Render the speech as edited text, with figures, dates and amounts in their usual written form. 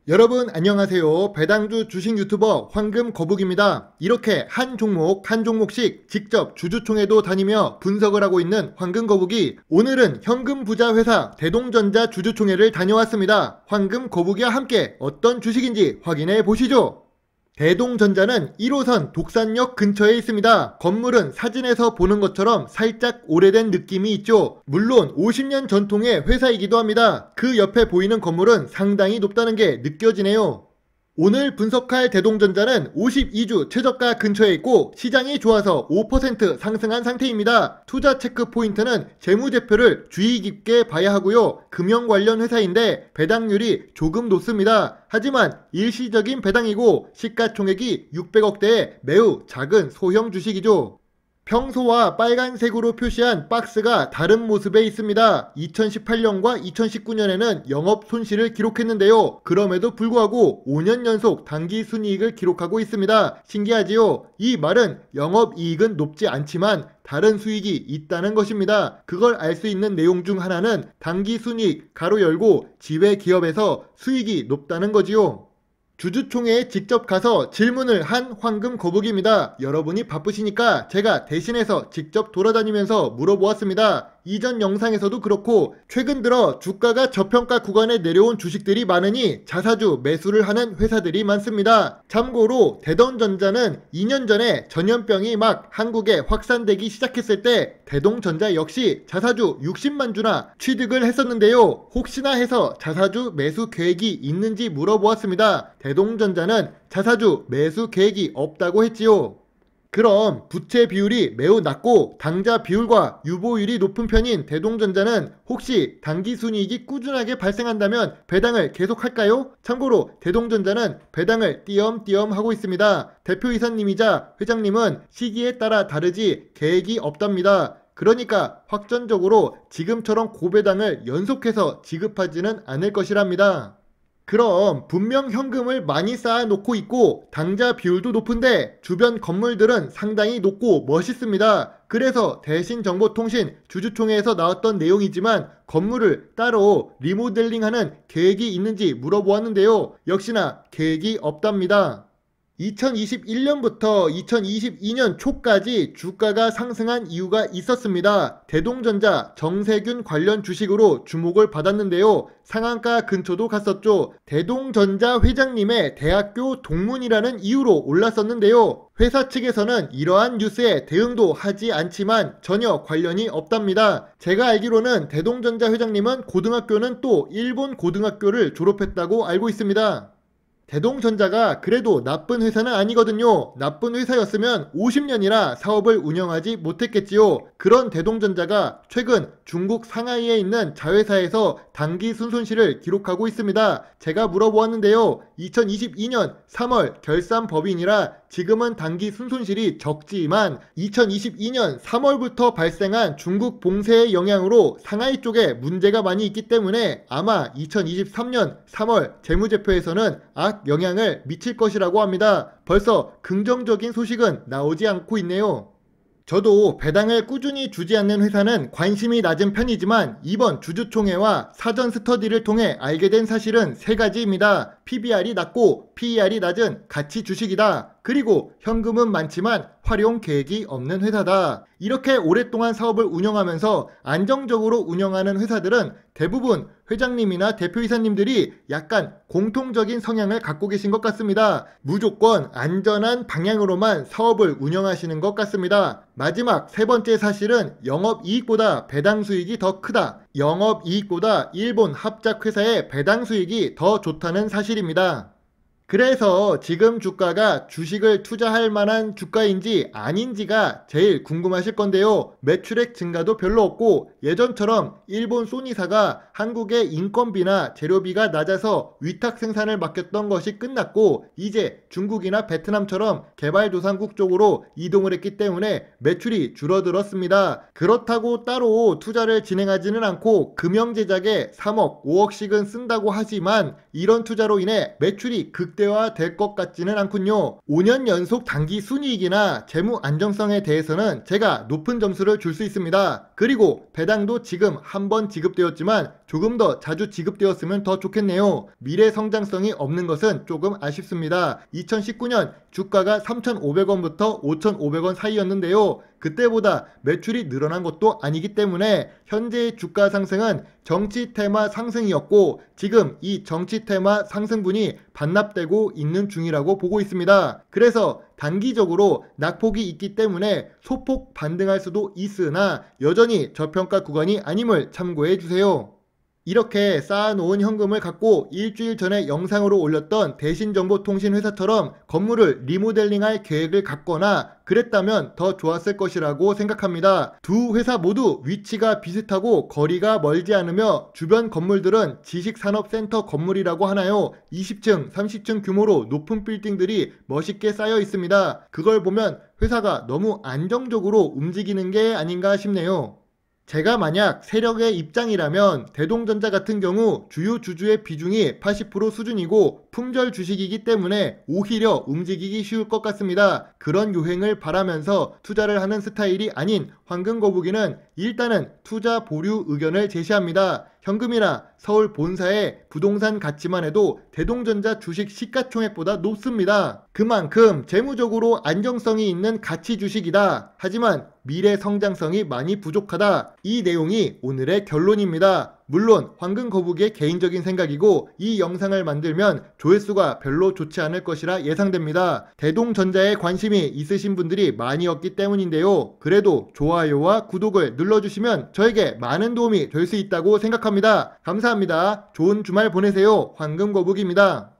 여러분 안녕하세요. 배당주 주식 유튜버 황금거북입니다. 이렇게 한 종목씩 직접 주주총회도 다니며 분석을 하고 있는 황금거북이 오늘은 현금부자 회사 대동전자 주주총회를 다녀왔습니다. 황금거북이와 함께 어떤 주식인지 확인해 보시죠. 대동전자는 1호선 독산역 근처에 있습니다. 건물은 사진에서 보는 것처럼 살짝 오래된 느낌이 있죠. 물론 50년 전통의 회사이기도 합니다. 그 옆에 보이는 건물은 상당히 높다는 게 느껴지네요. 오늘 분석할 대동전자는 52주 최저가 근처에 있고 시장이 좋아서 5% 상승한 상태입니다. 투자 체크 포인트는 재무제표를 주의 깊게 봐야 하고요. 금융 관련 회사인데 배당률이 조금 높습니다. 하지만 일시적인 배당이고 시가총액이 600억대의 매우 작은 소형 주식이죠. 평소와 빨간색으로 표시한 박스가 다른 모습에 있습니다. 2018년과 2019년에는 영업 손실을 기록했는데요. 그럼에도 불구하고 5년 연속 당기 순이익을 기록하고 있습니다. 신기하지요? 이 말은 영업이익은 높지 않지만 다른 수익이 있다는 것입니다. 그걸 알 수 있는 내용 중 하나는 당기 순이익 가로 열고 지배 기업에서 수익이 높다는 거지요. 주주총회에 직접 가서 질문을 한 황금거북입니다. 여러분이 바쁘시니까 제가 대신해서 직접 돌아다니면서 물어보았습니다. 이전 영상에서도 그렇고 최근 들어 주가가 저평가 구간에 내려온 주식들이 많으니 자사주 매수를 하는 회사들이 많습니다. 참고로 대동전자는 2년 전에 전염병이 막 한국에 확산되기 시작했을 때 대동전자 역시 자사주 60만 주나 취득을 했었는데요. 혹시나 해서 자사주 매수 계획이 있는지 물어보았습니다. 대동전자는 자사주 매수 계획이 없다고 했지요. 그럼 부채 비율이 매우 낮고 당자 비율과 유보율이 높은 편인 대동전자는 혹시 당기순이익이 꾸준하게 발생한다면 배당을 계속할까요? 참고로 대동전자는 배당을 띄엄띄엄 하고 있습니다. 대표이사님이자 회장님은 시기에 따라 다르지 계획이 없답니다. 그러니까 확전적으로 지금처럼 고배당을 연속해서 지급하지는 않을 것이랍니다. 그럼 분명 현금을 많이 쌓아놓고 있고 당자 비율도 높은데 주변 건물들은 상당히 높고 멋있습니다. 그래서 대신정보통신 주주총회에서 나왔던 내용이지만 건물을 따로 리모델링하는 계획이 있는지 물어보았는데요. 역시나 계획이 없답니다. 2021년부터 2022년 초까지 주가가 상승한 이유가 있었습니다. 대동전자, 정세균 관련 주식으로 주목을 받았는데요. 상한가 근처도 갔었죠. 대동전자 회장님의 대학교 동문이라는 이유로 올랐었는데요. 회사 측에서는 이러한 뉴스에 대응도 하지 않지만 전혀 관련이 없답니다. 제가 알기로는 대동전자 회장님은 고등학교는 또 일본 고등학교를 졸업했다고 알고 있습니다. 대동전자가 그래도 나쁜 회사는 아니거든요. 나쁜 회사였으면 50년이나 사업을 운영하지 못했겠지요. 그런 대동전자가 최근 중국 상하이에 있는 자회사에서 당기 순손실을 기록하고 있습니다. 제가 물어보았는데요. 2022년 3월 결산법인이라 지금은 당기 순손실이 적지만 2022년 3월부터 발생한 중국 봉쇄의 영향으로 상하이 쪽에 문제가 많이 있기 때문에 아마 2023년 3월 재무제표에서는 영향을 미칠 것이라고 합니다. 벌써 긍정적인 소식은 나오지 않고 있네요. 저도 배당을 꾸준히 주지 않는 회사는 관심이 낮은 편이지만 이번 주주총회와 사전 스터디를 통해 알게 된 사실은 세 가지입니다. PBR이 낮고 PER이 낮은 가치 주식이다. 그리고 현금은 많지만 활용 계획이 없는 회사다. 이렇게 오랫동안 사업을 운영하면서 안정적으로 운영하는 회사들은 대부분 회장님이나 대표이사님들이 약간 공통적인 성향을 갖고 계신 것 같습니다. 무조건 안전한 방향으로만 사업을 운영하시는 것 같습니다. 마지막 세 번째 사실은 영업이익보다 배당 수익이 더 크다. 영업이익보다 일본 합작회사의 배당 수익이 더 좋다는 사실입니다. 그래서 지금 주가가 주식을 투자할 만한 주가인지 아닌지가 제일 궁금하실 건데요. 매출액 증가도 별로 없고 예전처럼 일본 소니사가 한국의 인건비나 재료비가 낮아서 위탁 생산을 맡겼던 것이 끝났고 이제 중국이나 베트남처럼 개발도상국 쪽으로 이동을 했기 때문에 매출이 줄어들었습니다. 그렇다고 따로 투자를 진행하지는 않고 금형 제작에 3억, 5억씩은 쓴다고 하지만 이런 투자로 인해 매출이 극대화될 것 같지는 않군요. 5년 연속 단기 순이익이나 재무 안정성에 대해서는 제가 높은 점수를 줄 수 있습니다. 그리고 배당도 지금 한 번 지급되었지만 조금 더 자주 지급되었으면 더 좋겠네요. 미래 성장성이 없는 것은 조금 아쉽습니다. 2019년 주가가 3,500원부터 5,500원 사이였는데요. 그때보다 매출이 늘어난 것도 아니기 때문에 현재의 주가 상승은 정치 테마 상승이었고 지금 이 정치 테마 상승분이 반납되고 있는 중이라고 보고 있습니다. 그래서 단기적으로 낙폭이 있기 때문에 소폭 반등할 수도 있으나 여전히 저평가 구간이 아님을 참고해 주세요. 이렇게 쌓아놓은 현금을 갖고 일주일 전에 영상으로 올렸던 대신정보통신회사처럼 건물을 리모델링할 계획을 갖거나 그랬다면 더 좋았을 것이라고 생각합니다. 두 회사 모두 위치가 비슷하고 거리가 멀지 않으며 주변 건물들은 지식산업센터 건물이라고 하나요? 20층, 30층 규모로 높은 빌딩들이 멋있게 쌓여 있습니다. 그걸 보면 회사가 너무 안정적으로 움직이는 게 아닌가 싶네요. 제가 만약 세력의 입장이라면 대동전자 같은 경우 주요 주주의 비중이 80% 수준이고 품절 주식이기 때문에 오히려 움직이기 쉬울 것 같습니다. 그런 유행을 바라면서 투자를 하는 스타일이 아닌 황금거북이는 일단은 투자 보류 의견을 제시합니다. 현금이나 서울 본사의 부동산 가치만 해도 대동전자 주식 시가총액보다 높습니다. 그만큼 재무적으로 안정성이 있는 가치 주식이다. 하지만 미래 성장성이 많이 부족하다. 이 내용이 오늘의 결론입니다. 물론 황금거북이의 개인적인 생각이고 이 영상을 만들면 조회수가 별로 좋지 않을 것이라 예상됩니다. 대동전자에 관심이 있으신 분들이 많이었기 때문인데요. 그래도 좋아요와 구독을 눌러주시면 저에게 많은 도움이 될 수 있다고 생각합니다. 감사합니다. 좋은 주말 보내세요. 황금거북이입니다.